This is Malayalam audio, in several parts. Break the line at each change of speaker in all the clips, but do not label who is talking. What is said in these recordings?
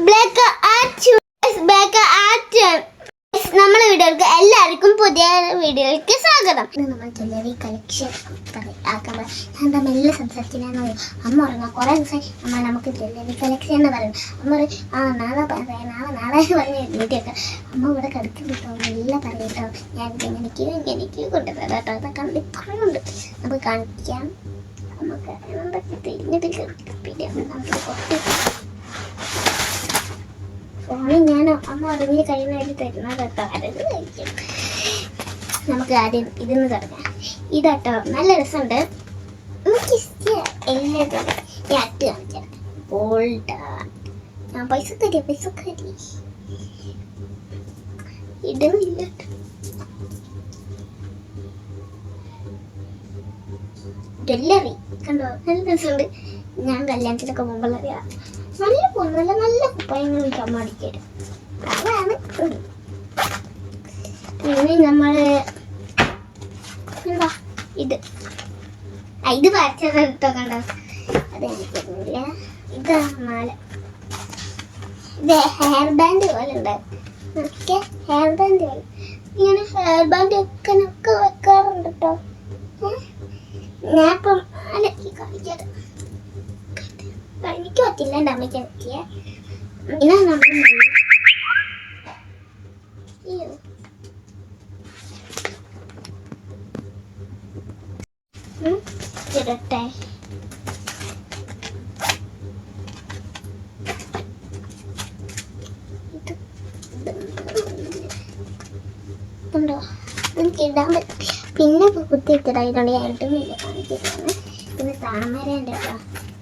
ബ്ലാക്ക് ആർട്ട് നമ്മളെ വീഡിയോക്ക് എല്ലാവർക്കും പുതിയ വീഡിയോയിലേക്ക് സ്വാഗതം. നമ്മൾ ജ്വല്ലറി കളക്ഷൻ എന്താ മെല്ലെ സംസാരിച്ചില്ലാന്ന് പറയും. അമ്മ പറഞ്ഞ കുറെ ദിവസമായി അമ്മ നമുക്ക് ജ്വല്ലറി കളക്ഷൻ എന്ന് പറയും. അമ്മ പറയും നാളെ പറഞ്ഞ് എഴുതിയൊക്കെ അമ്മ ഇവിടെ കിടക്കുന്നുണ്ടോ മെല്ലെ പറയട്ടോ. ഞാൻ എനിക്ക് കൊണ്ടുവരാം കേട്ടോ. അതൊക്കെ കുറേ ഉണ്ട് നമുക്ക് കാണിക്കാം. നമുക്ക് എന്തൊക്കെ തിരിഞ്ഞിട്ട് പിന്നെ നമുക്ക് കുറച്ച് ഫോണിൽ ഞാൻ അമ്മ അറിഞ്ഞ് കഴിയുന്നതായിട്ട് തരുന്നത് കേട്ടോ. അരത് കഴിക്കും. നമുക്ക് ആദ്യം ഇതിന്ന് തുടങ്ങാം. ഇതാട്ടോ നല്ല രസമുണ്ട്. എനിക്ക് എല്ലാതും ഞാൻ അറ്റ് കാണിക്കാം. ബോൾഡാ ഞാൻ പൈസ ഇടുന്നില്ല. ജ്വല്ലറി കണ്ടോ നല്ല രസമുണ്ട്. ഞാൻ കല്യാണത്തിനൊക്കെ പോകുമ്പോഴറിയാം നല്ല കുപ്പായങ്ങൾ അമ്മ അടിക്കരും. അതാണ് പിന്നെ നമ്മള് എന്താ ഇത് വരച്ചത് കേട്ടോ. കണ്ടോ അത് എനിക്കില്ല. ഇതാ മാല. ഇത് ഹെയർ ബാൻഡ് പോലെ ഉണ്ടാവും. ഹെയർ ബാൻഡ് പോലെ ഇങ്ങനെ ഹെയർ ബാൻഡ് ഒക്കെ വെക്കാറുണ്ട് കേട്ടോ. ഞാൻ ഇപ്പം അലക്കി കാണിക്കാറ്. എനിക്ക് പറ്റില്ല, എൻ്റെ അമ്മയ്ക്ക് പറ്റിയ. പിന്നെ നമ്മൾ ഇടട്ടെ. ഉണ്ടോ എനിക്ക് ഇടാൻ പറ്റും. പിന്നെ കുത്തിയിട്ടിടായതുകൊണ്ട് ഞാൻ ഇടുന്നില്ല, കാണിച്ചിട്ടാണ്. പിന്നെ താമരേൻ്റെ കേട്ടോ.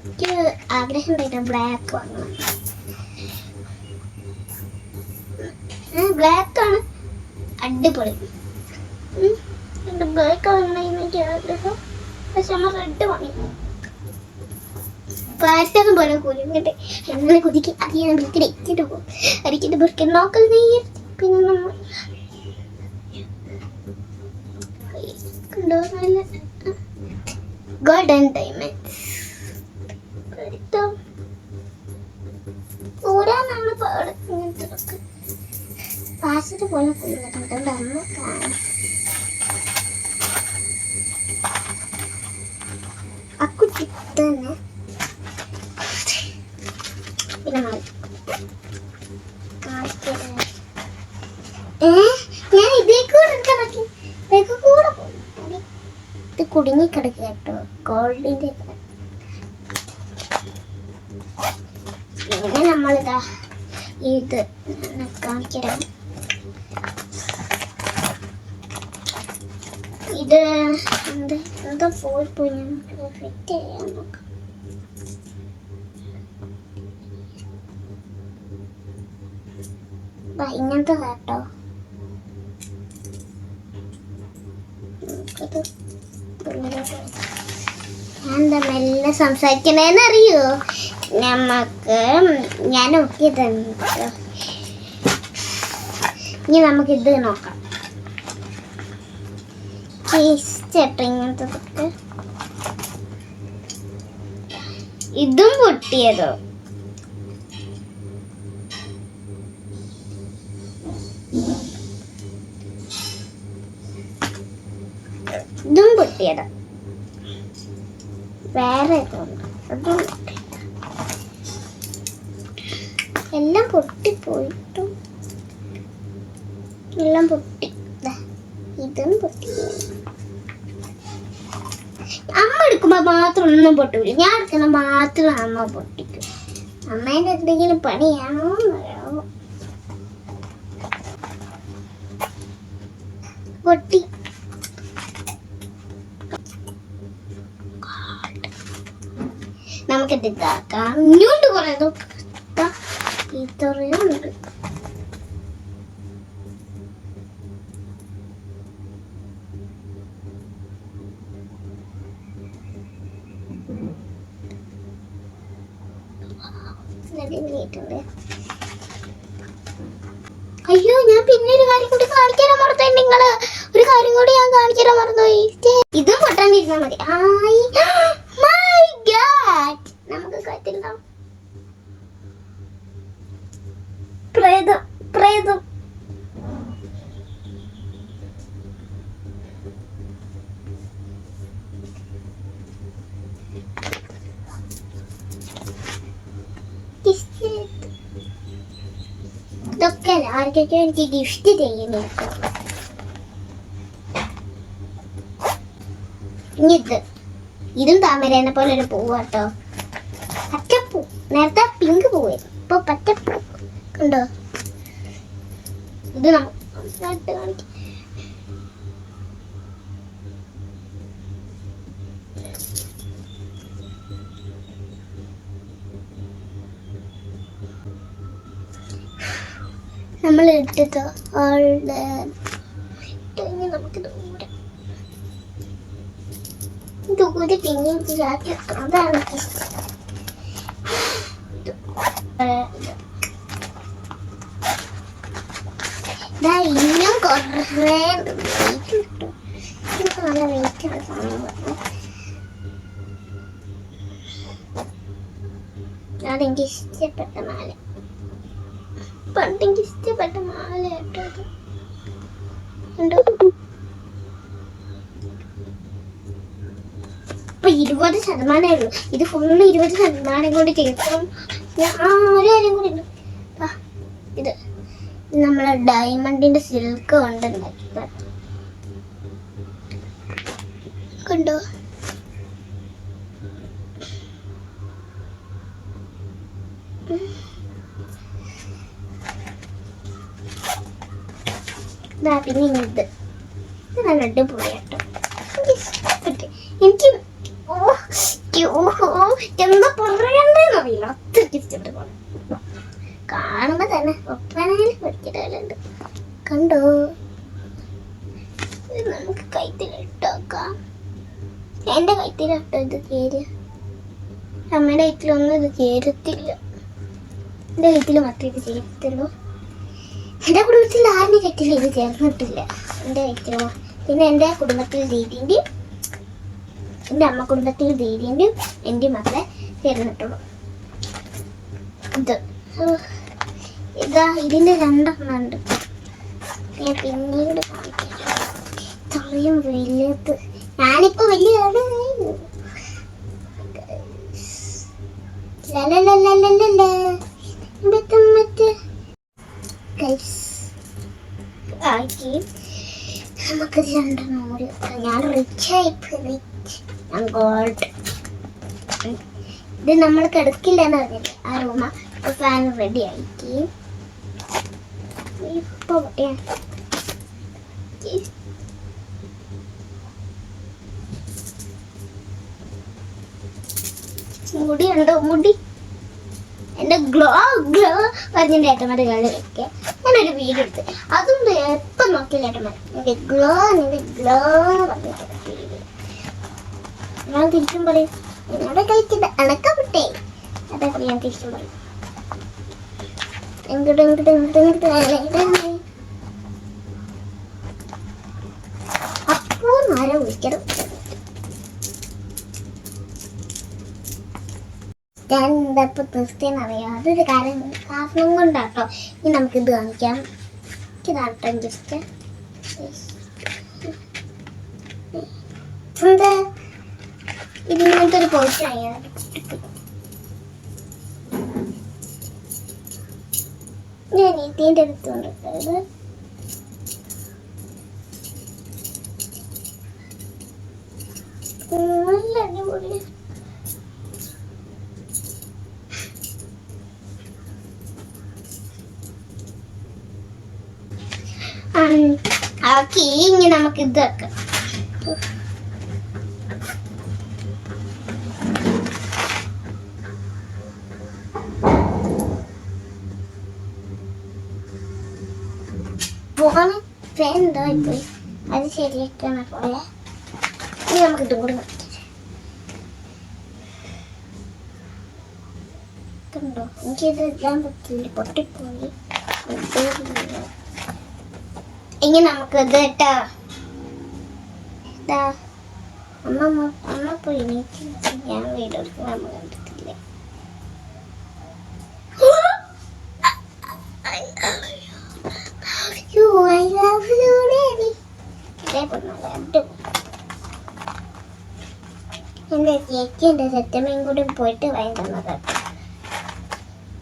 എനിക്ക് ആഗ്രഹം ഉണ്ടായിരുന്നു ബ്ലാക്ക് വാങ്ങണം. ബ്ലാക്കാണ് അടിപൊളി. ബ്ലാക്ക് വാങ്ങണമെന്ന് എനിക്ക് ആഗ്രഹം. പക്ഷെ നമ്മൾ റെഡ് വാങ്ങി പാറ്റതും പോലെ കുരുങ്ങിട്ട് എങ്ങനെ കുതിക്ക് അത് ഞാൻ ബിൽക്കിൽ ഇട്ടിട്ട് പോകും. അരിക്കിട്ട് ബിൽക്കിൽ നോക്കൽ നെയ്യ്. പിന്നെ നമ്മൾ കണ്ടോ നല്ല ഗോൾഡൻ ഡയമണ്ട്സ് നമ്മൾ പാസിട്ട് പോലെ കൊണ്ടുവന്നിട്ടുണ്ട്. അമ്മ കാണാം. അക്കുട്ടി തന്നെ. പിന്നെ ഞാൻ ഇതേക്കൂടെ എടുക്കാൻ പറ്റും. ഇതേക്ക് കൂടെ പോകും. ഇത് കുടുങ്ങിക്കിടക്കുക കേട്ടോ. ഗോൾഡിൻ്റെ പിന്നെ നമ്മളിതാ ഇത് കാണിക്കാം. ഇത് എന്താ പോയി നമുക്ക് ഫിറ്റ് ചെയ്യാൻ നോക്കാം. ഇങ്ങനത്തെ കേട്ടോ. ഞാൻ എന്താ മെല്ലെ സംസാരിക്കണേന്ന് അറിയോ? ഞാൻ നോക്കിയതുണ്ട്. ഇനി നമുക്കിത് നോക്കാം. ഇങ്ങനത്തെ ഇതും പൊട്ടിയതോ. ഇതും പൊട്ടിയതോ. വേറെ അതും എല്ലാം പൊട്ടിപ്പോയിട്ടും എല്ലാം പൊട്ടി. ഇതും പൊട്ടി. അമ്മ എടുക്കുമ്പോ മാത്രം ഒന്നും പൊട്ടൂല. ഞാൻ എടുക്കുന്ന മാത്രം അമ്മ പൊട്ടിക്കും. അമ്മേന്റെ എന്തെങ്കിലും പണിയാണോ എന്നറിയാമോ? പൊട്ടി. നമുക്കിത് ഇതാക്കാം. ഇങ്ങോട്ട് കുറെ ഇത്രയുണ്ട്. അയ്യോ, ഞാൻ പിന്നെ ഒരു കാര്യം കൂടി കാണിക്കാൻ മറന്നു. നിങ്ങള് ഒരു കാര്യം കൂടി ഞാൻ കാണിക്കാൻ മറന്നുപോയി. ഇതും പൊട്ടാണ്ടിരുന്നാ മതി. നമുക്ക് കാത്തിരുന്നാം. എനിക്കല്ല, ആർക്കൊക്കെ എനിക്ക് ഗിഫ്റ്റ് ചെയ്യുന്നു. ഇനി ഇതും താമരേനെ പോലെ ഒരു പൂവ് കേട്ടോ. പച്ചപ്പൂ. നേരത്തെ പിങ്ക് പൂവായിരുന്നു, ഇപ്പൊ പച്ചപ്പൂ. കണ്ടോ? ഇത് നട്ട് കാണിക്കും. നമ്മൾ ഇട്ടിട്ട് ആളുടെ നമുക്ക് ദൂരെ പിന്നെയും അതാണ് ഇനിയും കുറേ വെയിറ്റ് കിട്ടും. എനിക്ക് നല്ല വെയിറ്റ് ഉള്ള സാധനം. അതെനിക്ക് ഇഷ്ടപ്പെട്ട മാല, പണ്ടെനിക്ക് ഇഷ്ടപ്പെട്ട മാല കേട്ടോ. ഇപ്പൊ 20% ഉള്ളൂ. ഇത് ഫുള്ള് 20% കൊണ്ട് ചെയ്യണം. ഞാൻ ആരും കൂടി ഇത് നമ്മളെ ഡയമണ്ടിന്റെ സിൽക്ക് കൊണ്ടുണ്ടാക്കിയത് കണ്ടോ? പിന്നെ ഇത് നല്ല അടിപൊളിയാട്ടോ. എനിക്ക് എന്താ പറയണ്ടെന്നറിയില്ല, അത്രയ്ക്ക് ഇഷ്ടപ്പെട്ടു. കാണുമ്പോ തന്നെ ഒപ്പനയിൽ പഠിക്കലുണ്ട്. കണ്ടോ? ഇത് നമുക്ക് കൈത്തിലിട്ടോക്കാം. എന്റെ കൈത്തിലിട്ടോ ഇത് കേര്. അമ്മയുടെ കൈത്തിലൊന്നും ഇത് കേരത്തില്ല. എന്റെ കൈത്തിൽ മാത്രമേ ഇത് ചേരത്തുള്ളൂ. എൻ്റെ കുടുംബത്തിൽ ആരുടെ കൈത്തിൽ ഇത് ചേർന്നിട്ടില്ല. എൻ്റെ കൈത്തിലോ. പിന്നെ എൻ്റെ കുടുംബത്തിൽ ദീദിൻ്റെയും എൻ്റെ അമ്മ കുടുംബത്തിൽ ദീദിൻ്റെയും എൻ്റെ മക്കളെ ചേർന്നിട്ടുള്ളൂ. ഇതാ ഇതിൻ്റെ 2 ഉണ്ട്. ഞാൻ പിന്നീട് കാണിക്കാം. ഇത്രയും വലുത് ഞാനിപ്പോ വലിയതാണ്. നമുക്കത് 2 ഞാൻ റിച്ച്. ഞാൻ ഗോൾഡ്. ഇത് നമ്മൾ കിടക്കില്ലെന്ന് പറഞ്ഞില്ലേ ആ റൂമ. ഇപ്പൊ ഫാൻ റെഡി ആയിട്ട് ഇപ്പൊ മുടി ഉണ്ടോ? മുടി എന്റെ ഗ്ലോ പറഞ്ഞിട്ട് ഏട്ടന്മാരുടെ കളിയൊക്കെ ഞാനൊരു വീഡിയോ എടുത്ത് അതുകൊണ്ട് എപ്പം നോക്കിയില്ല ഏട്ടന്മാർ നിന്റെ ഗ്ലോ പറഞ്ഞിട്ട് ഞാൻ തിരിച്ചും പറയും എന്നോട് കളിച്ചിട്ട് അണക്കപ്പെട്ടേ. അതേപോലെ ഞാൻ തിരിച്ചും പറയും അപ്പോ ആരോ വിളിക്കണം. ഞാൻ എന്താ ഇപ്പൊ തീർച്ചയായും അറിയാം. അതൊരു കാരണം കൊണ്ടാട്ടോ. ഇനി നമുക്കിത് കാണിക്കാം. ഇതാട്ടോ ജസ്റ്റ് എന്താ ഇതിനകത്ത് ഒരു പോസ്റ്റായി. ഞാൻ ഇതിൻ്റെ അടുത്തുകൊണ്ടിട്ടത് നല്ല അടിപൊളി. ഓക്കെ, ഇനി നമുക്ക് ഇതൊക്കെ പോകാൻ എന്തായി പോയി. അത് ശരിയാക്കാണ് പോലെ. ഇനി നമുക്ക് ഇതും കൂടി കണ്ടോ? എനിക്കിത് എല്ലാം പറ്റില്ല, പൊട്ടിപ്പോയി. ഇനി നമുക്ക് ഇത് കേട്ടാ അമ്മ പോയി ഞാൻ വീട് എടുക്കുന്ന അമ്മ കണ്ടിട്ടില്ലേ. എന്റെ ചേച്ചി എന്റെ സെറ്റമ്മയും കൂടി പോയിട്ട് വാങ്ങി തന്നത്.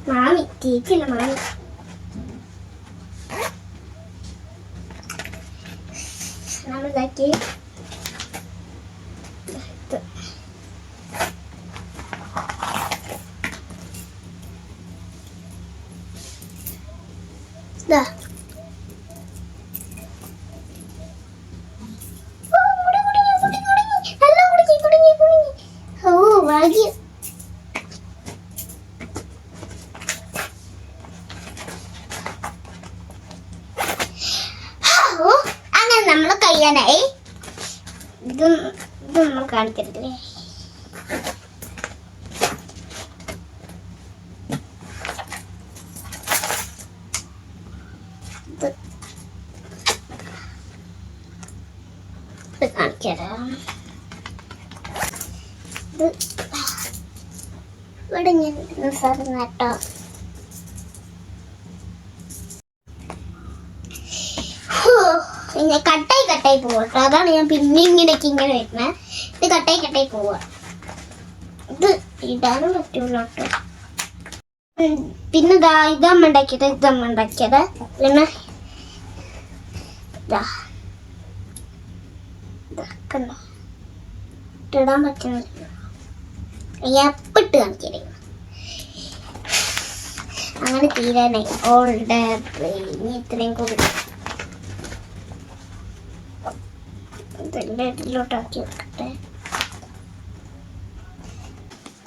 മാമി ചേച്ചിയല്ല മാമി. എനിക്ക് ഇതാ ഓ ഭാഗ്യം. അങ്ങനെ നമ്മൾ കഴിയാനായി. ഇത് നമ്മൾ കാണിക്കരുതല്ലേ. ഇത് കാണിക്കാം. ഇവിടെ ഞാൻ സാധനം കേട്ടോ. കട്ടായി പോവാട്ടോ. അതാണ് ഞാൻ പിന്നെ ഇങ്ങനെ വരുന്നത്. ഇത് കട്ടായി പോവാ. ഇത് ഇടാനും പറ്റൂല കേട്ടോ. പിന്നെ ഇതമ്മ ഉണ്ടാക്കിയത് പിന്നെ കണ്ടോ ഇടാൻ പറ്റുന്നില്ല. എപ്പിട്ട് കാണിക്കരുത്. അങ്ങനെ തീരാനായി. ഓൾഡ് ഇനി ഇത്രയും കൂടി ഇതിലോട്ടാക്കി വെക്കട്ടെ.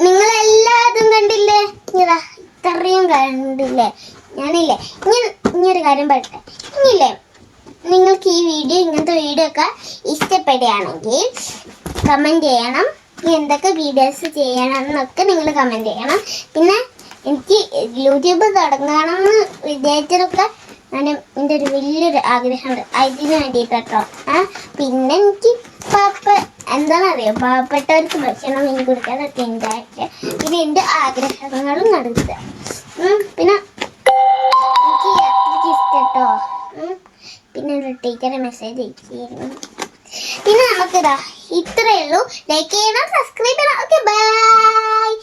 നിങ്ങളെല്ലാതും കണ്ടില്ലേ? ഇത്രയും കണ്ടില്ലേ? ഞാനില്ലേ ഇങ്ങനൊരു കാര്യം പറയട്ടെ. ഇനിയില്ലേ നിങ്ങൾക്ക് ഈ വീഡിയോ ഇങ്ങനത്തെ വീഡിയോ ഒക്കെ ഇഷ്ടപ്പെടുകയാണെങ്കിൽ കമൻറ്റ് ചെയ്യണം. എന്തൊക്കെ വീഡിയോസ് ചെയ്യണം എന്നൊക്കെ നിങ്ങൾ കമൻറ്റ് ചെയ്യണം. പിന്നെ എനിക്ക് യൂട്യൂബ് തുടങ്ങണമെന്ന് വിചാരിച്ചതൊക്കെ എൻ്റെ ഒരു വലിയൊരു ആഗ്രഹമുണ്ട്. അതിന് വേണ്ടിയിട്ടോ. പിന്നെ എനിക്ക് എന്താണെന്നറിയോ, പാവപ്പെട്ടവർക്ക് ഭക്ഷണം വാങ്ങി കൊടുക്കാനൊക്കെ ഉണ്ടായിട്ട് പിന്നെ എൻ്റെ ആഗ്രഹങ്ങളും നടത്തുക. പിന്നെ എനിക്ക് അത്രയ്ക്ക് ഇഷ്ടട്ടോ. പിന്നെ ഒരു ടീച്ചറെ മെസ്സേജ് അയച്ചിരുന്നു. പിന്നെ നമുക്കിതാ ഇത്രയേ ഉള്ളൂ. ലൈക്ക് ചെയ്യണം, സബ്സ്ക്രൈബ് ചെയ്യണം. Okay bye.